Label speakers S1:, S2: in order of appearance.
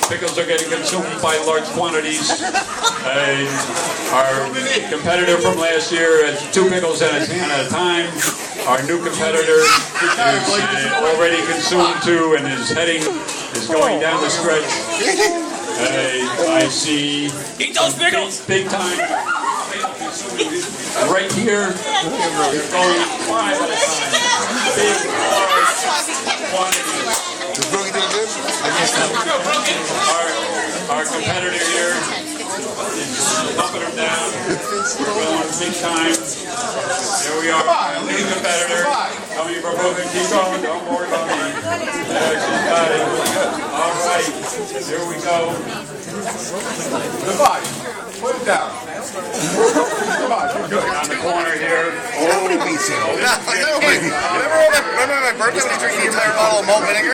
S1: Pickles are getting consumed by large quantities. Our competitor from last year has 2 pickles in his hand at a time. Our new competitor is already consumed 2 and is going down the stretch. I see.
S2: Eat those pickles!
S1: Big time. Right here, you're going 5 at a time. Big, large quantities. Our competitor here is pumping them down. We're going big time. Here we are, new competitor. Coming from Brooklyn. Keep going. Don't worry about me. There, she's got it. All right. Here we go.
S3: Goodbye. Put it down. Goodbye. Good.
S1: On the corner here.
S4: Remember my birthday when you drank the entire bottle of malt vinegar?